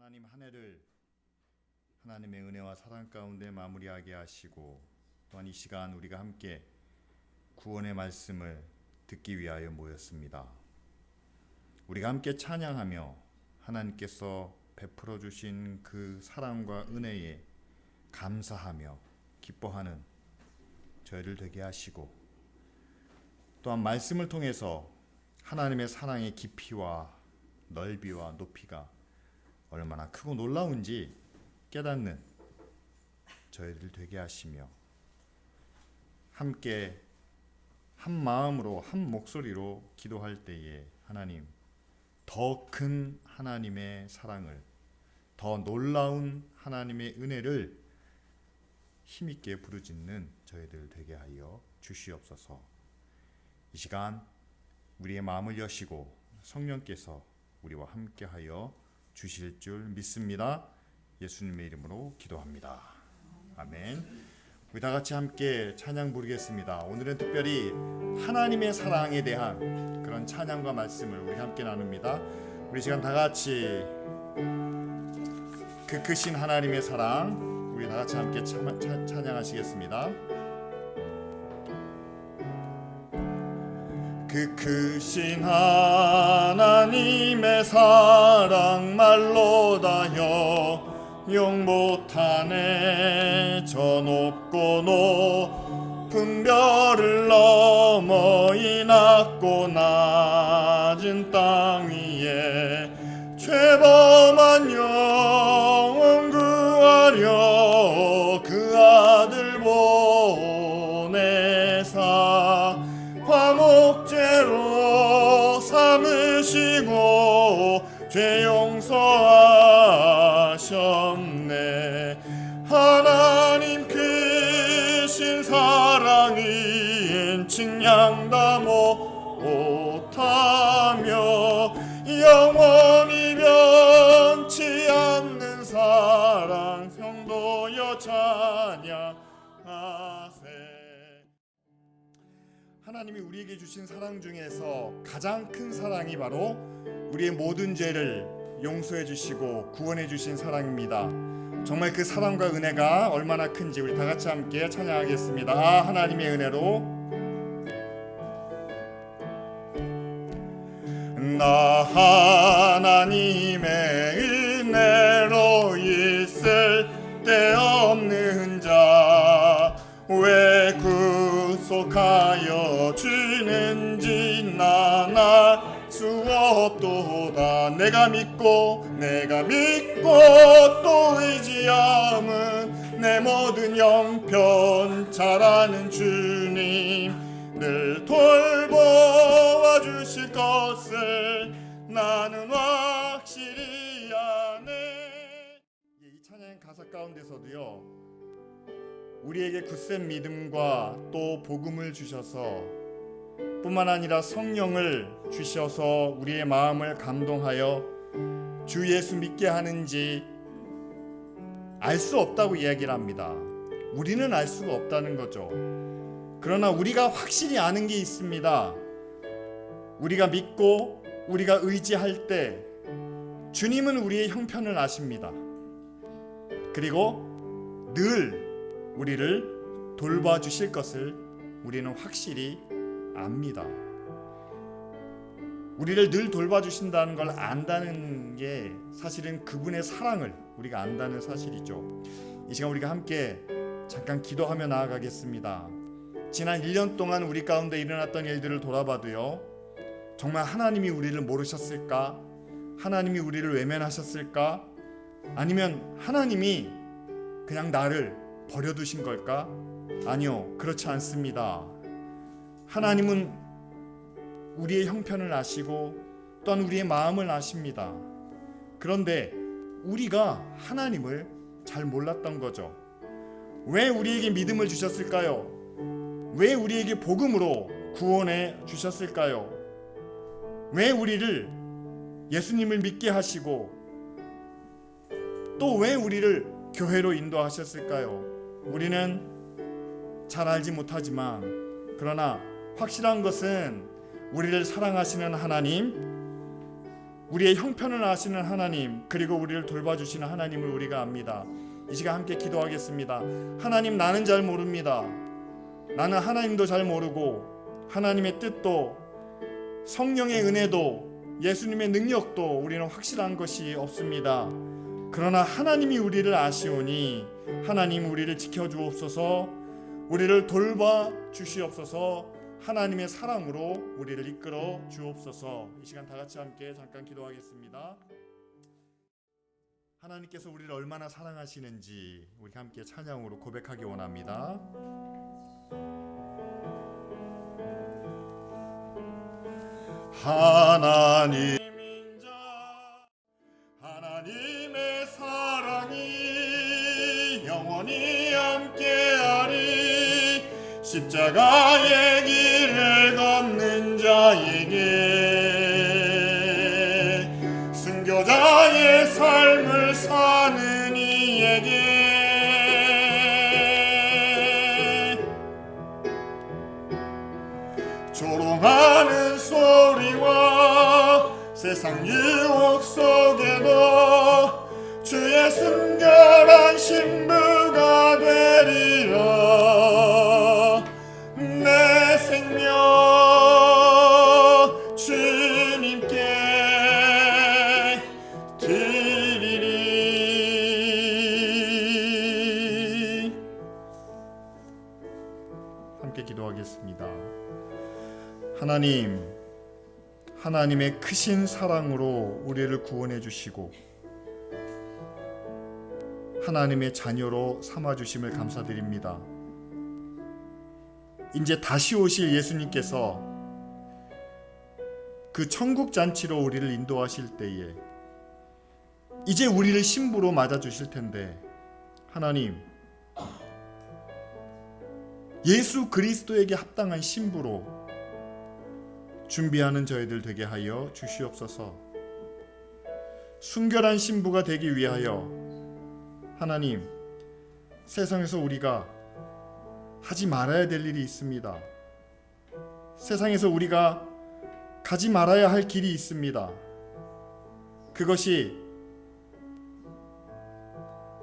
하나님 한 해를 하나님의 은혜와 사랑 가운데 마무리하게 하시고 또한 이 시간 우리가 함께 구원의 말씀을 듣기 위하여 모였습니다. 우리가 함께 찬양하며 하나님께서 베풀어 주신 그 사랑과 은혜에 감사하며 기뻐하는 저희를 되게 하시고 또한 말씀을 통해서 하나님의 사랑의 깊이와 넓이와 높이가 얼마나 크고 놀라운지 깨닫는 저희들 되게 하시며 함께 한 마음으로 한 목소리로 기도할 때에 하나님 더 큰 하나님의 사랑을 더 놀라운 하나님의 은혜를 힘있게 부르짖는 저희들 되게 하여 주시옵소서. 이 시간 우리의 마음을 여시고 성령께서 우리와 함께하여 주실 줄 믿습니다. 예수님의 이름으로 기도합니다. 아멘. 우리 다 같이 함께 찬양 부르겠습니다. 오늘은 특별히 하나님의 사랑에 대한 그런 찬양과 말씀을 우리 함께 나눕니다. 우리 시간 다 같이 그 크신 하나님의 사랑 우리 다 같이 함께 찬양하시겠습니다. 그 크신 하나님의 사랑 말로 다 용 못하네. 저 높고 높은 별을 넘어 이 낮고 낮은 땅 위에 죄범한 영혼 구하려 그 아들 보내사 화목제로 삼으시고 죄 용서하셨네. 하나님 크신 사랑이 측량 못하며 영원히 변치 않는 사랑 성도여 찬양하세. 하나님이 우리에게 주신 사랑 중에서 가장 큰 사랑이 바로 우리의 모든 죄를 용서해 주시고 구원해 주신 사랑입니다. 정말 그 사랑과 은혜가 얼마나 큰지 우리 다 같이 함께 찬양하겠습니다. 하나님의 은혜로 나 하나님의 은혜로 있을 데 없는 자 왜 구속하여 주는지 난 알 수 없도다. 내가 믿고 또 의지함은 내 모든 형편 잘 아는 주님 늘 돌보아 주실 것을 나는 확실히 아네. 이 찬양 가사 가운데서도요 우리에게 굳센 믿음과 또 복음을 주셔서 뿐만 아니라 성령을 주셔서 우리의 마음을 감동하여 주 예수 믿게 하는지 알 수 없다고 이야기를 합니다. 우리는 알 수가 없다는 거죠. 그러나 우리가 확실히 아는 게 있습니다. 우리가 믿고 우리가 의지할 때 주님은 우리의 형편을 아십니다. 그리고 늘 우리를 돌봐주실 것을 우리는 확실히 압니다. 우리를 늘 돌봐주신다는 걸 안다는 게 사실은 그분의 사랑을 우리가 안다는 사실이죠. 이 시간 우리가 함께 잠깐 기도하며 나아가겠습니다. 지난 1년 동안 우리 가운데 일어났던 일들을 돌아봐도요 정말 하나님이 우리를 모르셨을까? 하나님이 우리를 외면하셨을까? 아니면 하나님이 그냥 나를 버려두신 걸까? 아니요, 그렇지 않습니다. 하나님은 우리의 형편을 아시고 또한 우리의 마음을 아십니다. 그런데 우리가 하나님을 잘 몰랐던 거죠. 왜 우리에게 믿음을 주셨을까요? 왜 우리에게 복음으로 구원해 주셨을까요? 왜 우리를 예수님을 믿게 하시고 또 왜 우리를 교회로 인도하셨을까요? 우리는 잘 알지 못하지만 그러나 확실한 것은 우리를 사랑하시는 하나님 우리의 형편을 아시는 하나님, 그리고 우리를 돌봐주시는 하나님을 우리가 압니다. 이 시간 함께 기도하겠습니다. 하나님, 나는 잘 모릅니다. 나는 하나님도 잘 모르고 하나님의 뜻도 성령의 은혜도 예수님의 능력도 우리는 확실한 것이 없습니다. 그러나 하나님이 우리를 아시오니 하나님 우리를 지켜주옵소서, 우리를 돌봐 주시옵소서, 하나님의 사랑으로 우리를 이끌어 주옵소서. 이 시간 다 같이 함께 잠깐 기도하겠습니다. 하나님께서 우리를 얼마나 사랑하시는지 우리 함께 찬양으로 고백하기 원합니다. 하나님인 자, 하나님의 사랑이 영원히 함께하리. 십자가의 길을 걷는 자에게, 순교자의 삶을 사는 이에게, 조롱하는 소리와 세상 유혹 속에도 주의 순결한 신부가 되리라. 내 생명 주님께 드리리. 함께 기도하겠습니다. 하나님, 하나님의 크신 사랑으로 우리를 구원해 주시고 하나님의 자녀로 삼아주심을 감사드립니다. 이제 다시 오실 예수님께서 그 천국 잔치로 우리를 인도하실 때에 이제 우리를 신부로 맞아주실 텐데, 하나님, 예수 그리스도에게 합당한 신부로 준비하는 저희들 되게 하여 주시옵소서. 순결한 신부가 되기 위하여 하나님, 세상에서 우리가 하지 말아야 될 일이 있습니다. 세상에서 우리가 가지 말아야 할 길이 있습니다. 그것이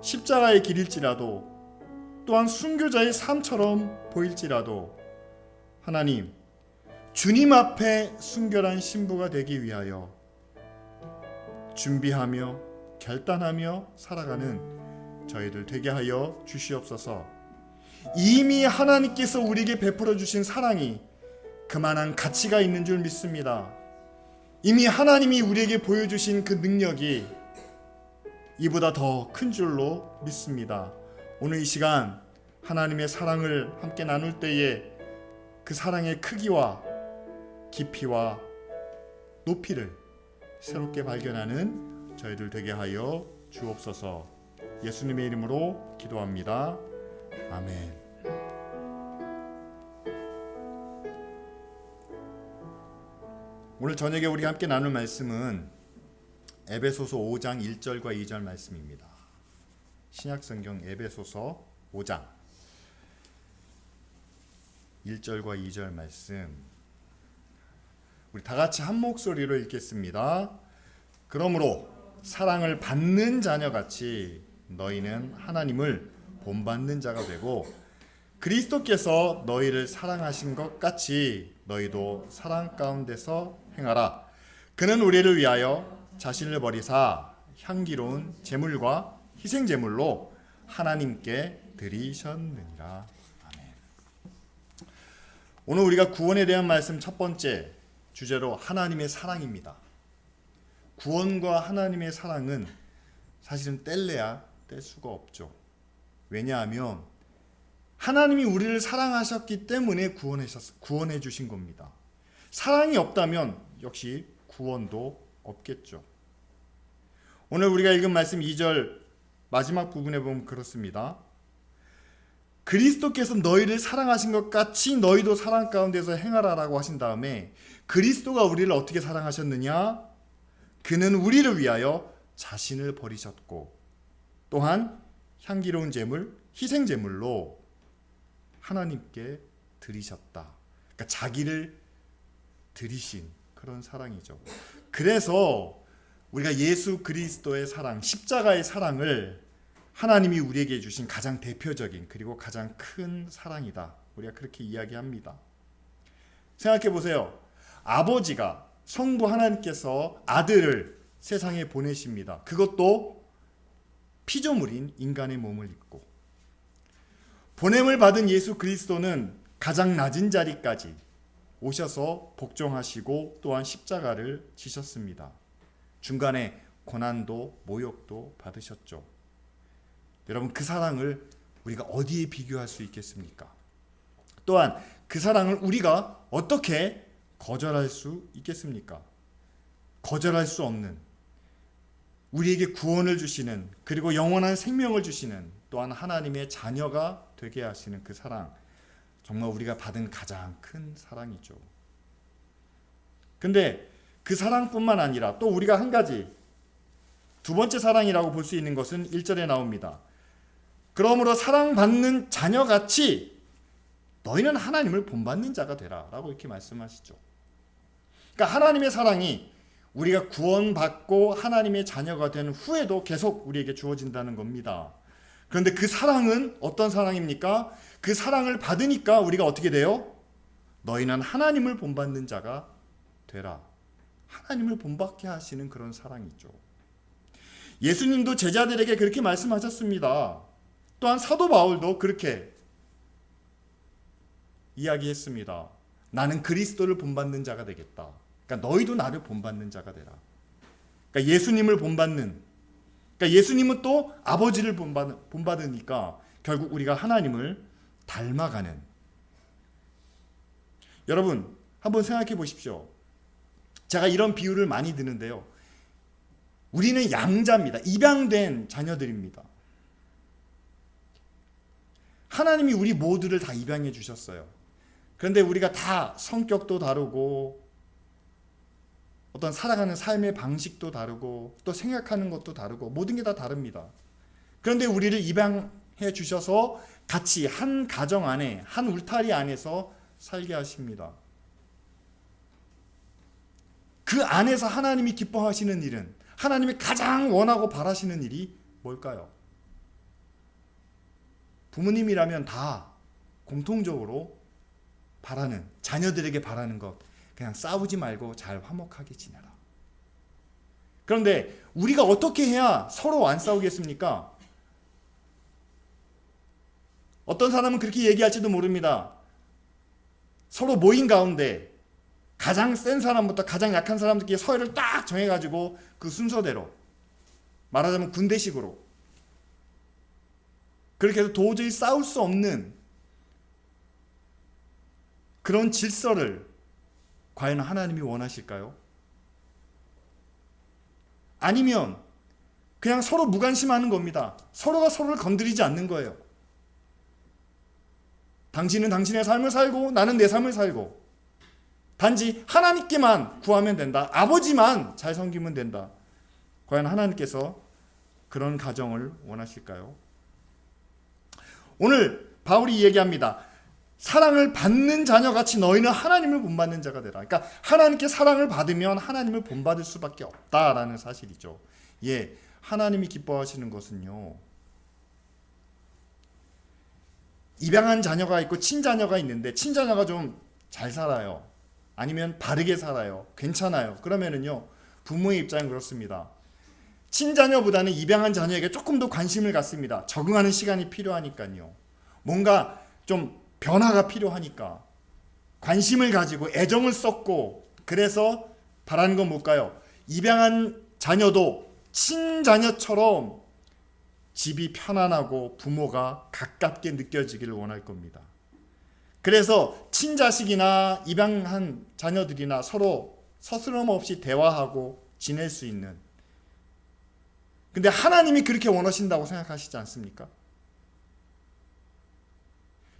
십자가의 길일지라도, 또한 순교자의 삶처럼 보일지라도, 하나님, 주님 앞에 순결한 신부가 되기 위하여 준비하며 결단하며 살아가는 저희들 되게 하여 주시옵소서. 이미 하나님께서 우리에게 베풀어 주신 사랑이 그만한 가치가 있는 줄 믿습니다. 이미 하나님이 우리에게 보여주신 그 능력이 이보다 더 큰 줄로 믿습니다. 오늘 이 시간 하나님의 사랑을 함께 나눌 때에 그 사랑의 크기와 깊이와 높이를 새롭게 발견하는 저희들 되게 하여 주옵소서. 예수님의 이름으로 기도합니다. 아멘. 오늘 저녁에 우리 함께 나눌 말씀은 에베소서 5장 1절과 2절 말씀입니다. 신약성경 에베소서 5장 1절과 2절 말씀, 우리 다 같이 한 목소리로 읽겠습니다. 그러므로 사랑을 받는 자녀같이 너희는 하나님을 본받는 자가 되고, 그리스도께서 너희를 사랑하신 것 같이 너희도 사랑 가운데서 행하라. 그는 우리를 위하여 자신을 버리사 향기로운 제물과 희생 제물로 하나님께 드리셨느니라. 아멘. 오늘 우리가 구원에 대한 말씀 첫 번째 주제로 하나님의 사랑입니다. 구원과 하나님의 사랑은 사실은 뗄래야 뗄 수가 없죠. 왜냐하면 하나님이 우리를 사랑하셨기 때문에 구원해 주신 겁니다. 사랑이 없다면 역시 구원도 없겠죠. 오늘 우리가 읽은 말씀 2절 마지막 부분에 보면 그렇습니다. 그리스도께서 너희를 사랑하신 것 같이 너희도 사랑 가운데서 행하라라고 하신 다음에, 그리스도가 우리를 어떻게 사랑하셨느냐? 그는 우리를 위하여 자신을 버리셨고 또한 향기로운 제물, 희생 제물로 하나님께 드리셨다. 그러니까 자기를 드리신 그런 사랑이죠. 그래서 우리가 예수 그리스도의 사랑, 십자가의 사랑을 하나님이 우리에게 주신 가장 대표적인 그리고 가장 큰 사랑이다. 우리가 그렇게 이야기합니다. 생각해 보세요. 아버지가 성부 하나님께서 아들을 세상에 보내십니다. 그것도 피조물인 인간의 몸을 입고 보냄을 받은 예수 그리스도는 가장 낮은 자리까지 오셔서 복종하시고 또한 십자가를 지셨습니다. 중간에 고난도 모욕도 받으셨죠. 여러분, 그 사랑을 우리가 어디에 비교할 수 있겠습니까? 또한 그 사랑을 우리가 어떻게 거절할 수 있겠습니까? 거절할 수 없는, 우리에게 구원을 주시는, 그리고 영원한 생명을 주시는, 또한 하나님의 자녀가 되게 하시는 그 사랑, 정말 우리가 받은 가장 큰 사랑이죠. 근데 그 사랑뿐만 아니라 또 우리가 한 가지, 두 번째 사랑이라고 볼 수 있는 것은 1절에 나옵니다. 그러므로 사랑받는 자녀같이 너희는 하나님을 본받는 자가 되라 라고 이렇게 말씀하시죠. 그러니까 하나님의 사랑이 우리가 구원받고 하나님의 자녀가 된 후에도 계속 우리에게 주어진다는 겁니다. 그런데 그 사랑은 어떤 사랑입니까? 그 사랑을 받으니까 우리가 어떻게 돼요? 너희는 하나님을 본받는 자가 되라. 하나님을 본받게 하시는 그런 사랑이죠. 예수님도 제자들에게 그렇게 말씀하셨습니다. 또한 사도 바울도 그렇게 이야기했습니다. 나는 그리스도를 본받는 자가 되겠다. 그러니까 너희도 나를 본받는 자가 되라. 그러니까 예수님을 본받는, 그러니까 예수님은 또 아버지를 본받으니까 결국 우리가 하나님을 닮아가는. 여러분, 한번 생각해 보십시오. 제가 이런 비유를 많이 드는데요. 우리는 양자입니다. 입양된 자녀들입니다. 하나님이 우리 모두를 다 입양해 주셨어요. 그런데 우리가 다 성격도 다르고 어떤 살아가는 삶의 방식도 다르고 또 생각하는 것도 다르고 모든 게 다 다릅니다. 그런데 우리를 입양해 주셔서 같이 한 가정 안에, 한 울타리 안에서 살게 하십니다. 그 안에서 하나님이 기뻐하시는 일은, 하나님이 가장 원하고 바라시는 일이 뭘까요? 부모님이라면 다 공통적으로 바라는, 자녀들에게 바라는 것, 그냥 싸우지 말고 잘 화목하게 지내라. 그런데 우리가 어떻게 해야 서로 안 싸우겠습니까? 어떤 사람은 그렇게 얘기할지도 모릅니다. 서로 모인 가운데 가장 센 사람부터 가장 약한 사람들끼리 서열을 딱 정해가지고 그 순서대로, 말하자면 군대식으로 그렇게 해서 도저히 싸울 수 없는 그런 질서를 과연 하나님이 원하실까요? 아니면 그냥 서로 무관심하는 겁니다. 서로가 서로를 건드리지 않는 거예요. 당신은 당신의 삶을 살고 나는 내 삶을 살고 단지 하나님께만 구하면 된다. 아버지만 잘 섬기면 된다. 과연 하나님께서 그런 가정을 원하실까요? 오늘 바울이 얘기합니다. 사랑을 받는 자녀같이 너희는 하나님을 본받는 자가 되라. 그러니까 하나님께 사랑을 받으면 하나님을 본받을 수밖에 없다라는 사실이죠. 예, 하나님이 기뻐하시는 것은요, 입양한 자녀가 있고 친자녀가 있는데 친자녀가 좀 잘 살아요. 아니면 바르게 살아요. 괜찮아요. 그러면은요, 부모의 입장은 그렇습니다. 친자녀보다는 입양한 자녀에게 조금 더 관심을 갖습니다. 적응하는 시간이 필요하니까요. 뭔가 좀 변화가 필요하니까 관심을 가지고 애정을 쏟고, 그래서 바라는 건 뭘까요? 입양한 자녀도 친자녀처럼 집이 편안하고 부모가 가깝게 느껴지기를 원할 겁니다. 그래서 친자식이나 입양한 자녀들이나 서로 서스럼 없이 대화하고 지낼 수 있는, 근데 하나님이 그렇게 원하신다고 생각하시지 않습니까?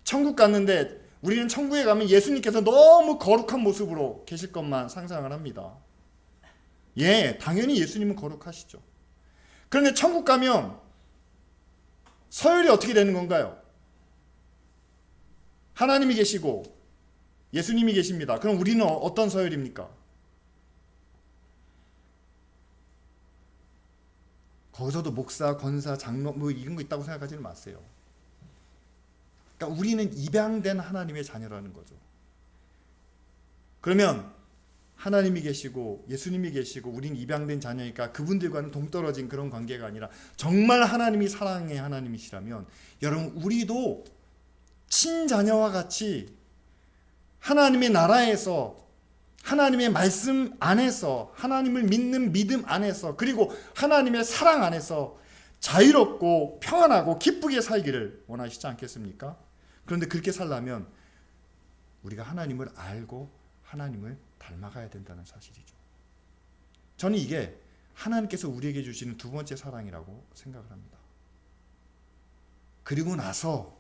천국 갔는데 우리는 천국에 가면 예수님께서 너무 거룩한 모습으로 계실 것만 상상을 합니다. 예, 당연히 예수님은 거룩하시죠. 그런데 천국 가면 서열이 어떻게 되는 건가요? 하나님이 계시고 예수님이 계십니다. 그럼 우리는 어떤 서열입니까? 거기서도 목사, 권사, 장로 뭐 이런 거 있다고 생각하지는 마세요. 그러니까 우리는 입양된 하나님의 자녀라는 거죠. 그러면 하나님이 계시고 예수님이 계시고 우린 입양된 자녀니까 그분들과는 동떨어진 그런 관계가 아니라 정말 하나님이 사랑의 하나님이시라면 여러분 우리도 친자녀와 같이 하나님의 나라에서 하나님의 말씀 안에서 하나님을 믿는 믿음 안에서 그리고 하나님의 사랑 안에서 자유롭고 평안하고 기쁘게 살기를 원하시지 않겠습니까? 그런데 그렇게 살려면 우리가 하나님을 알고 하나님을 닮아가야 된다는 사실이죠. 저는 이게 하나님께서 우리에게 주시는 두 번째 사랑이라고 생각을 합니다. 그리고 나서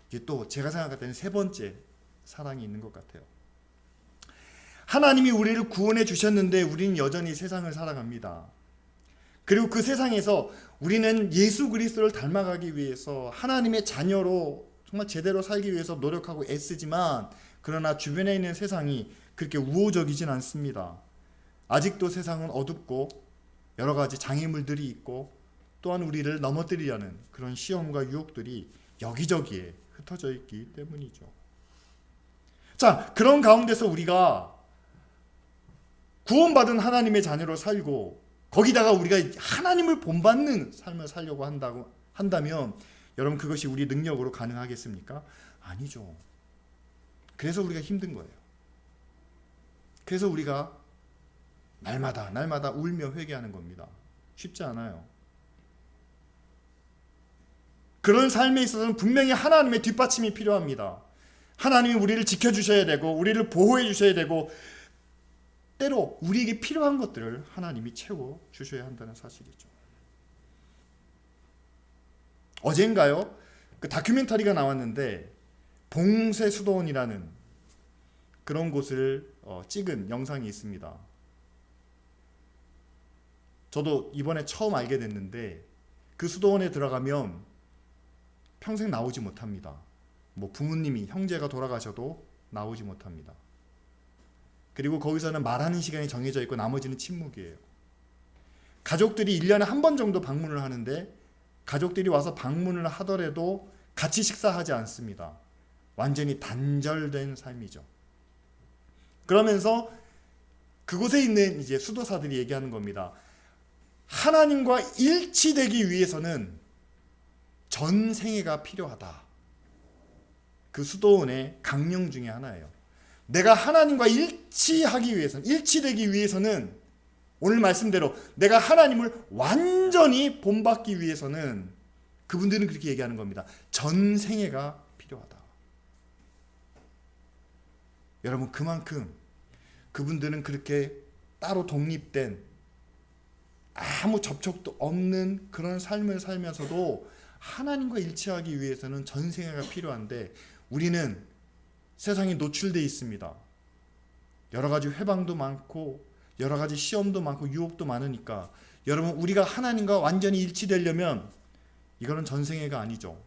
이게 또 제가 생각할 때는 세 번째 사랑이 있는 것 같아요. 하나님이 우리를 구원해 주셨는데 우리는 여전히 세상을 살아갑니다. 그리고 그 세상에서 우리는 예수 그리스도를 닮아가기 위해서 하나님의 자녀로 정말 제대로 살기 위해서 노력하고 애쓰지만 그러나 주변에 있는 세상이 그렇게 우호적이진 않습니다. 아직도 세상은 어둡고 여러 가지 장애물들이 있고 또한 우리를 넘어뜨리려는 그런 시험과 유혹들이 여기저기에 흩어져 있기 때문이죠. 자, 그런 가운데서 우리가 구원받은 하나님의 자녀로 살고 거기다가 우리가 하나님을 본받는 삶을 살려고 한다면 여러분 그것이 우리 능력으로 가능하겠습니까? 아니죠. 그래서 우리가 힘든 거예요. 그래서 우리가 날마다 울며 회개하는 겁니다. 쉽지 않아요. 그런 삶에 있어서는 분명히 하나님의 뒷받침이 필요합니다. 하나님이 우리를 지켜주셔야 되고 우리를 보호해 주셔야 되고 때로 우리에게 필요한 것들을 하나님이 채워주셔야 한다는 사실이죠. 어젠가요? 그 다큐멘터리가 나왔는데 봉쇄수도원이라는 그런 곳을 찍은 영상이 있습니다. 저도 이번에 처음 알게 됐는데 그 수도원에 들어가면 평생 나오지 못합니다. 뭐 부모님이 형제가 돌아가셔도 나오지 못합니다. 그리고 거기서는 말하는 시간이 정해져 있고 나머지는 침묵이에요. 가족들이 1년에 한 번 정도 방문을 하는데 가족들이 와서 방문을 하더라도 같이 식사하지 않습니다. 완전히 단절된 삶이죠. 그러면서 그곳에 있는 이제 수도사들이 얘기하는 겁니다. 하나님과 일치되기 위해서는 전생애가 필요하다. 그 수도원의 강령 중에 하나예요. 내가 하나님과 일치하기 위해서는, 일치되기 위해서는 오늘 말씀대로 내가 하나님을 완전히 본받기 위해서는 그분들은 그렇게 얘기하는 겁니다. 전생애가 필요하다. 여러분 그만큼 그분들은 그렇게 따로 독립된 아무 접촉도 없는 그런 삶을 살면서도 하나님과 일치하기 위해서는 전생애가 필요한데 우리는 세상에 노출되어 있습니다. 여러 가지 회방도 많고 여러 가지 시험도 많고 유혹도 많으니까 여러분 우리가 하나님과 완전히 일치되려면 이거는 전생애가 아니죠.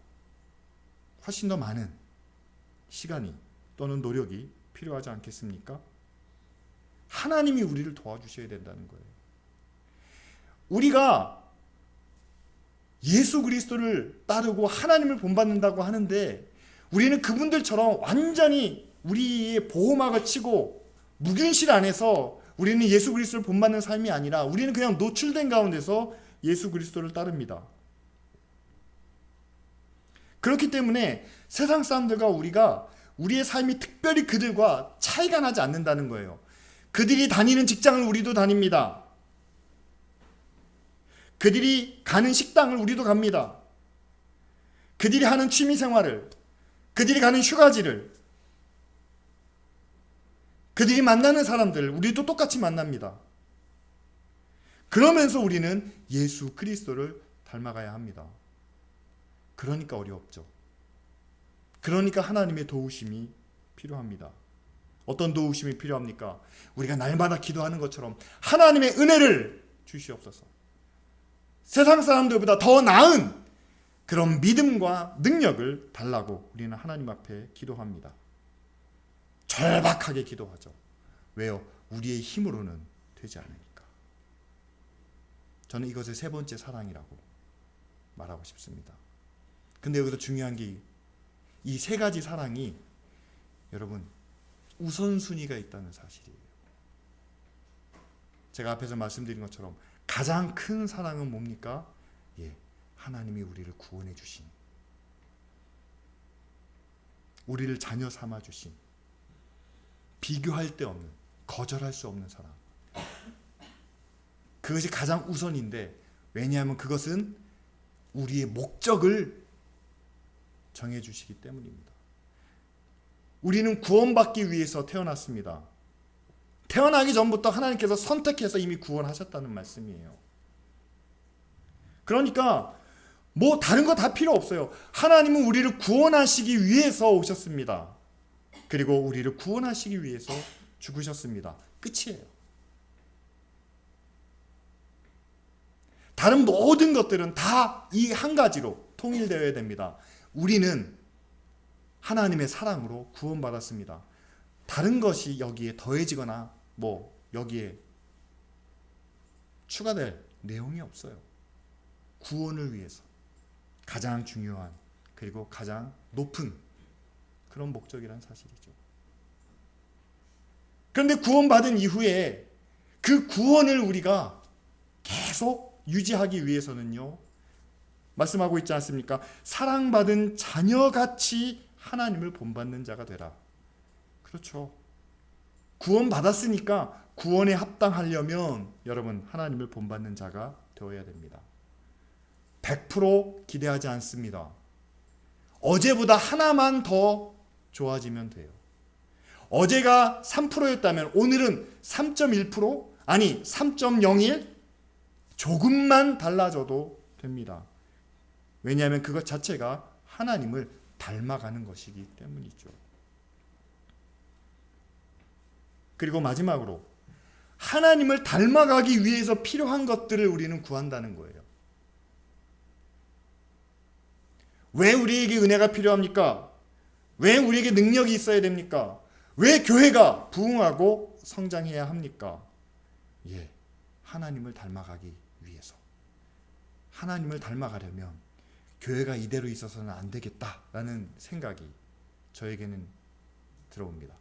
훨씬 더 많은 시간이 또는 노력이 필요하지 않겠습니까? 하나님이 우리를 도와주셔야 된다는 거예요. 우리가 예수 그리스도를 따르고 하나님을 본받는다고 하는데 우리는 그분들처럼 완전히 우리의 보호막을 치고 무균실 안에서 우리는 예수 그리스도를 본받는 삶이 아니라 우리는 그냥 노출된 가운데서 예수 그리스도를 따릅니다. 그렇기 때문에 세상 사람들과 우리의 삶이 특별히 그들과 차이가 나지 않는다는 거예요. 그들이 다니는 직장을 우리도 다닙니다. 그들이 가는 식당을 우리도 갑니다. 그들이 하는 취미 생활을, 그들이 가는 휴가지를, 그들이 만나는 사람들 우리도 똑같이 만납니다. 그러면서 우리는 예수 그리스도를 닮아가야 합니다. 그러니까 어렵죠. 그러니까 하나님의 도우심이 필요합니다. 어떤 도우심이 필요합니까? 우리가 날마다 기도하는 것처럼 하나님의 은혜를 주시옵소서. 세상 사람들보다 더 나은 그런 믿음과 능력을 달라고 우리는 하나님 앞에 기도합니다. 절박하게 기도하죠. 왜요? 우리의 힘으로는 되지 않으니까. 저는 이것을 세 번째 사랑이라고 말하고 싶습니다. 근데 여기서 중요한 게 이 세 가지 사랑이 여러분 우선순위가 있다는 사실이에요. 제가 앞에서 말씀드린 것처럼 가장 큰 사랑은 뭡니까? 하나님이 우리를 구원해 주신, 우리를 자녀 삼아 주신, 비교할 데 없는, 거절할 수 없는 사랑. 그것이 가장 우선인데, 왜냐하면 그것은 우리의 목적을 정해 주시기 때문입니다. 우리는 구원받기 위해서 태어났습니다. 태어나기 전부터 하나님께서 선택해서 이미 구원하셨다는 말씀이에요. 그러니까 뭐 다른 거 다 필요 없어요. 하나님은 우리를 구원하시기 위해서 오셨습니다. 그리고 우리를 구원하시기 위해서 죽으셨습니다. 끝이에요. 다른 모든 것들은 다 이 한 가지로 통일되어야 됩니다. 우리는 하나님의 사랑으로 구원받았습니다. 다른 것이 여기에 더해지거나 뭐 여기에 추가될 내용이 없어요. 구원을 위해서 가장 중요한 그리고 가장 높은 그런 목적이란 사실이죠. 그런데 구원받은 이후에 그 구원을 우리가 계속 유지하기 위해서는요, 말씀하고 있지 않습니까? 사랑받은 자녀같이 하나님을 본받는 자가 되라. 그렇죠. 구원받았으니까 구원에 합당하려면 여러분 하나님을 본받는 자가 되어야 됩니다. 100% 기대하지 않습니다. 어제보다 하나만 더 좋아지면 돼요. 어제가 3%였다면 오늘은 3.1%? 아니 3.01? 조금만 달라져도 됩니다. 왜냐하면 그것 자체가 하나님을 닮아가는 것이기 때문이죠. 그리고 마지막으로 하나님을 닮아가기 위해서 필요한 것들을 우리는 구한다는 거예요. 왜 우리에게 은혜가 필요합니까? 왜 우리에게 능력이 있어야 됩니까? 왜 교회가 부흥하고 성장해야 합니까? 하나님을 닮아가기 위해서. 하나님을 닮아가려면 교회가 이대로 있어서는 안 되겠다라는 생각이 저에게는 들어옵니다.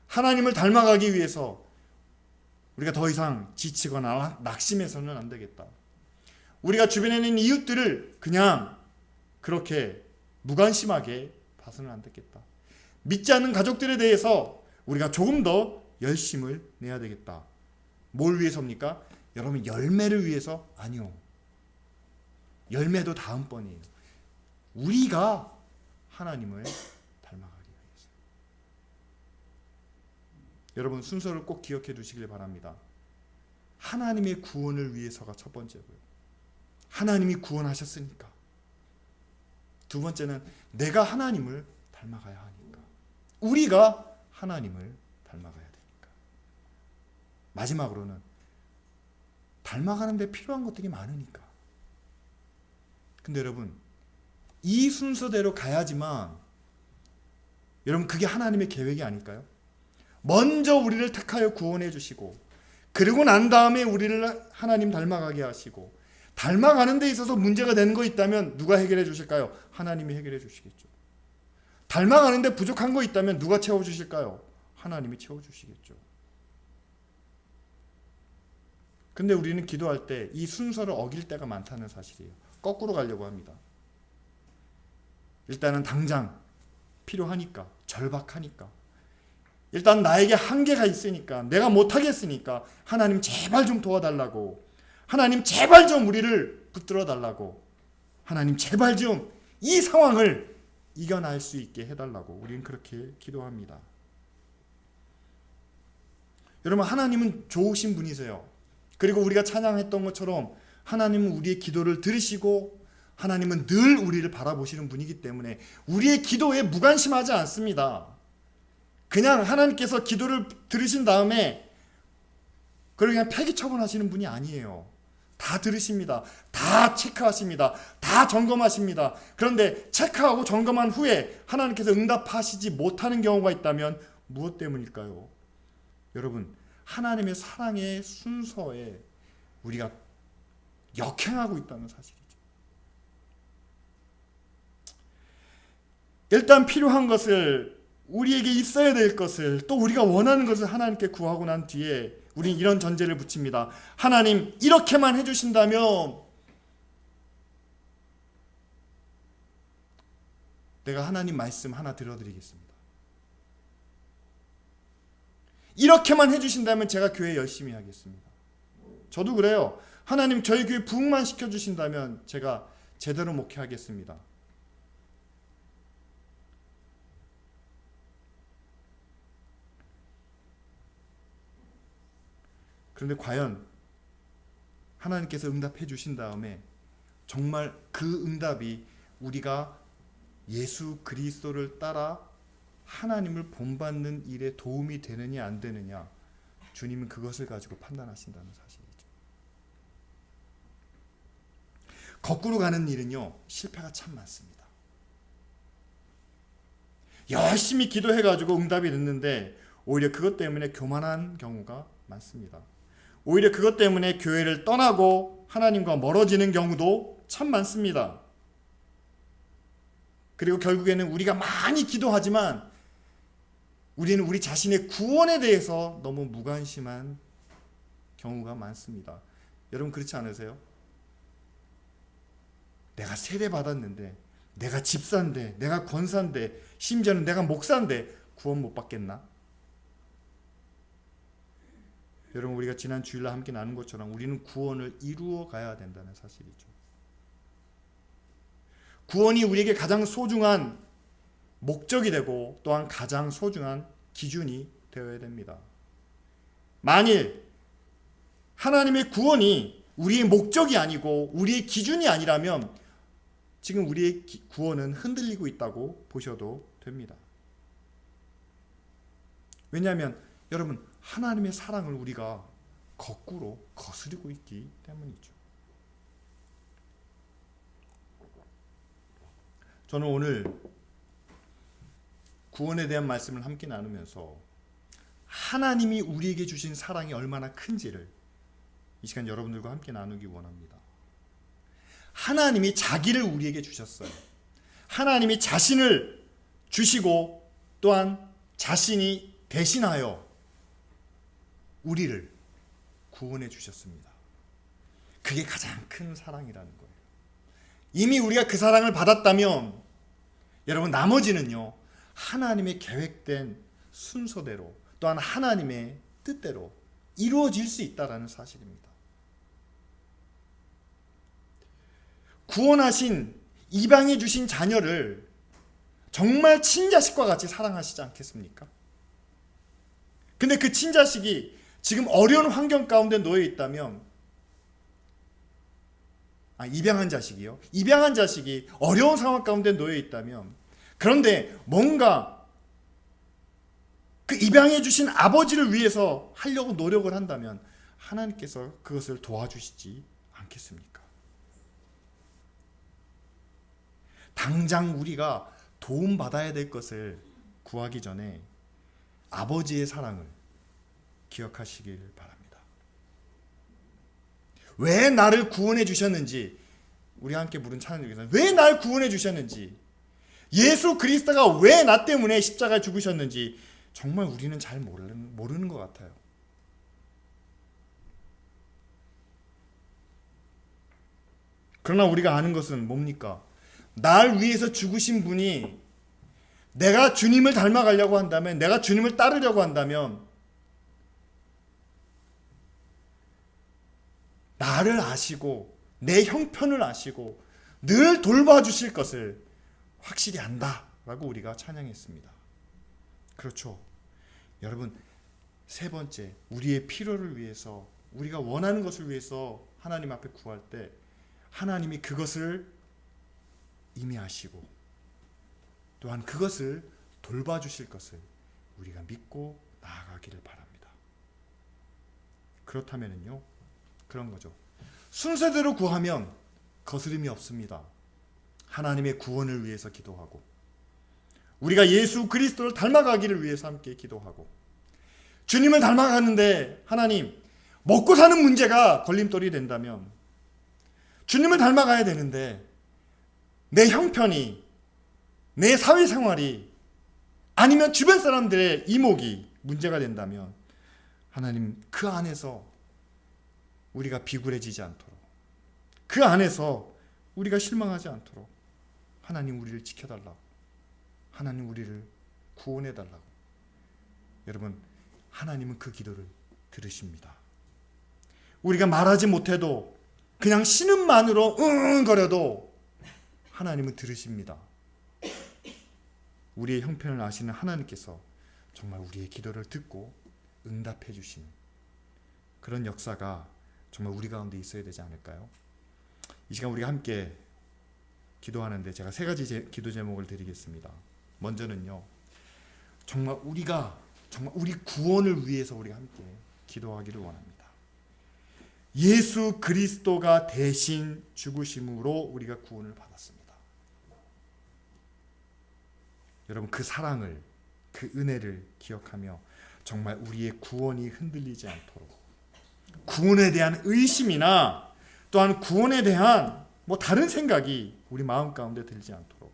하나님을 닮아가기 위해서 우리가 더 이상 지치거나 낙심해서는 안 되겠다. 우리가 주변에 있는 이웃들을 그냥 그렇게 무관심하게 봐서는 안 되겠다. 믿지 않는 가족들에 대해서 우리가 조금 더 열심을 내야 되겠다. 뭘 위해서입니까? 여러분 열매를 위해서? 아니요. 열매도 다음번이에요. 우리가 하나님을 닮아가기 위해서. 여러분 순서를 꼭 기억해 두시길 바랍니다. 하나님의 구원을 위해서가 첫 번째고요. 하나님이 구원하셨으니까. 두 번째는 내가 하나님을 닮아가야 하니까. 우리가 하나님을 닮아가야 되니까. 마지막으로는 닮아가는 데 필요한 것들이 많으니까. 근데 여러분 이 순서대로 가야지만 여러분 그게 하나님의 계획이 아닐까요? 먼저 우리를 택하여 구원해 주시고 그리고 난 다음에 우리를 하나님 닮아가게 하시고 닮아가는 데 있어서 문제가 되는 거 있다면 누가 해결해 주실까요? 하나님이 해결해 주시겠죠. 닮아가는 데 부족한 거 있다면 누가 채워주실까요? 하나님이 채워주시겠죠. 근데 우리는 기도할 때 이 순서를 어길 때가 많다는 사실이에요. 거꾸로 가려고 합니다. 일단은 당장 필요하니까, 절박하니까, 일단 나에게 한계가 있으니까, 내가 못하겠으니까 하나님 제발 좀 도와달라고, 하나님 제발 좀 우리를 붙들어 달라고, 하나님 제발 좀 이 상황을 이겨낼 수 있게 해달라고 우리는 그렇게 기도합니다. 여러분 하나님은 좋으신 분이세요. 그리고 우리가 찬양했던 것처럼 하나님은 우리의 기도를 들으시고 하나님은 늘 우리를 바라보시는 분이기 때문에 우리의 기도에 무관심하지 않습니다. 그냥 하나님께서 기도를 들으신 다음에 그걸 그냥 폐기 처분하시는 분이 아니에요. 다 들으십니다. 다 체크하십니다. 다 점검하십니다. 그런데 체크하고 점검한 후에 하나님께서 응답하시지 못하는 경우가 있다면 무엇 때문일까요? 여러분 하나님의 사랑의 순서에 우리가 역행하고 있다는 사실이죠. 일단 필요한 것을, 우리에게 있어야 될 것을, 또 우리가 원하는 것을 하나님께 구하고 난 뒤에 우리는 이런 전제를 붙입니다. 하나님 이렇게만 해주신다면 내가 하나님 말씀 하나 들어드리겠습니다. 이렇게만 해주신다면 제가 교회 열심히 하겠습니다. 저도 그래요. 하나님 저희 교회 부흥만 시켜주신다면 제가 제대로 목회하겠습니다. 그런데 과연 하나님께서 응답해 주신 다음에 정말 그 응답이 우리가 예수 그리스도를 따라 하나님을 본받는 일에 도움이 되느냐 안 되느냐, 주님은 그것을 가지고 판단하신다는 사실이죠. 거꾸로 가는 일은요, 실패가 참 많습니다. 열심히 기도해가지고 응답이 됐는데 오히려 그것 때문에 교만한 경우가 많습니다. 오히려 그것 때문에 교회를 떠나고 하나님과 멀어지는 경우도 참 많습니다. 그리고 결국에는 우리가 많이 기도하지만 우리는 우리 자신의 구원에 대해서 너무 무관심한 경우가 많습니다. 여러분 그렇지 않으세요? 내가 세례 받았는데, 내가 집사인데, 내가 권사인데, 심지어는 내가 목사인데 구원 못 받겠나? 여러분 우리가 지난 주일날 함께 나눈 것처럼 우리는 구원을 이루어 가야 된다는 사실이죠. 구원이 우리에게 가장 소중한 목적이 되고 또한 가장 소중한 기준이 되어야 됩니다. 만일 하나님의 구원이 우리의 목적이 아니고 우리의 기준이 아니라면 지금 우리의 구원은 흔들리고 있다고 보셔도 됩니다. 왜냐하면 여러분 하나님의 사랑을 우리가 거꾸로 거스르고 있기 때문이죠. 저는 오늘 구원에 대한 말씀을 함께 나누면서 하나님이 우리에게 주신 사랑이 얼마나 큰지를 이 시간 여러분들과 함께 나누기 원합니다. 하나님이 자기를 우리에게 주셨어요. 하나님이 자신을 주시고 또한 자신이 대신하여 우리를 구원해 주셨습니다. 그게 가장 큰 사랑이라는 거예요. 이미 우리가 그 사랑을 받았다면 여러분 나머지는요, 하나님의 계획된 순서대로 또한 하나님의 뜻대로 이루어질 수 있다는 사실입니다. 구원하신 이방에 주신 자녀를 정말 친자식과 같이 사랑하시지 않겠습니까? 근데 그 친자식이 지금 어려운 환경 가운데 놓여 있다면, 입양한 자식이요. 입양한 자식이 어려운 상황 가운데 놓여 있다면, 그런데 뭔가 그 입양해 주신 아버지를 위해서 하려고 노력을 한다면 하나님께서 그것을 도와주시지 않겠습니까? 당장 우리가 도움받아야 될 것을 구하기 전에 아버지의 사랑을 기억하시길 바랍니다. 왜 나를 구원해 주셨는지, 우리 함께 부른 찬양 중에서 왜 날 구원해 주셨는지, 예수 그리스도가 왜 나 때문에 십자가에 죽으셨는지 정말 우리는 잘 모르는 것 같아요. 그러나 우리가 아는 것은 뭡니까? 날 위해서 죽으신 분이, 내가 주님을 닮아가려고 한다면, 내가 주님을 따르려고 한다면 나를 아시고 내 형편을 아시고 늘 돌봐주실 것을 확실히 안다라고 우리가 찬양했습니다. 그렇죠. 여러분, 세 번째, 우리의 필요를 위해서, 우리가 원하는 것을 위해서 하나님 앞에 구할 때 하나님이 그것을 이미 아시고 또한 그것을 돌봐주실 것을 우리가 믿고 나아가기를 바랍니다. 그렇다면요, 그런 거죠. 순서대로 구하면 거스름이 없습니다. 하나님의 구원을 위해서 기도하고, 우리가 예수 그리스도를 닮아가기를 위해서 함께 기도하고, 주님을 닮아가는데 하나님 먹고 사는 문제가 걸림돌이 된다면 주님을 닮아가야 되는데 내 형편이, 내 사회생활이, 아니면 주변 사람들의 이목이 문제가 된다면 하나님, 그 안에서 우리가 비굴해지지 않도록, 그 안에서 우리가 실망하지 않도록 하나님 우리를 지켜달라고, 하나님 우리를 구원해달라고. 여러분, 하나님은 그 기도를 들으십니다. 우리가 말하지 못해도 그냥 신음만으로 응응거려도 하나님은 들으십니다. 우리의 형편을 아시는 하나님께서 정말 우리의 기도를 듣고 응답해 주시는 그런 역사가 정말 우리 가운데 있어야 되지 않을까요? 이 시간 우리가 함께 기도하는데 제가 세 가지 기도 제목을 드리겠습니다. 먼저는요, 정말 우리 구원을 위해서 우리가 함께 기도하기를 원합니다. 예수 그리스도가 대신 죽으심으로 우리가 구원을 받았습니다. 여러분, 그 사랑을, 그 은혜를 기억하며 정말 우리의 구원이 흔들리지 않도록, 구원에 대한 의심이나 또한 구원에 대한 다른 생각이 우리 마음 가운데 들지 않도록,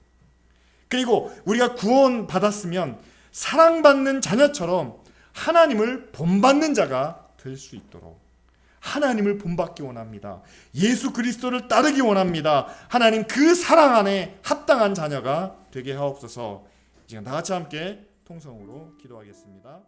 그리고 우리가 구원 받았으면 사랑받는 자녀처럼 하나님을 본받는 자가 될 수 있도록 하나님을 본받기 원합니다. 예수 그리스도를 따르기 원합니다. 하나님, 그 사랑 안에 합당한 자녀가 되게 하옵소서. 지금 다 같이 함께 통성으로 기도하겠습니다.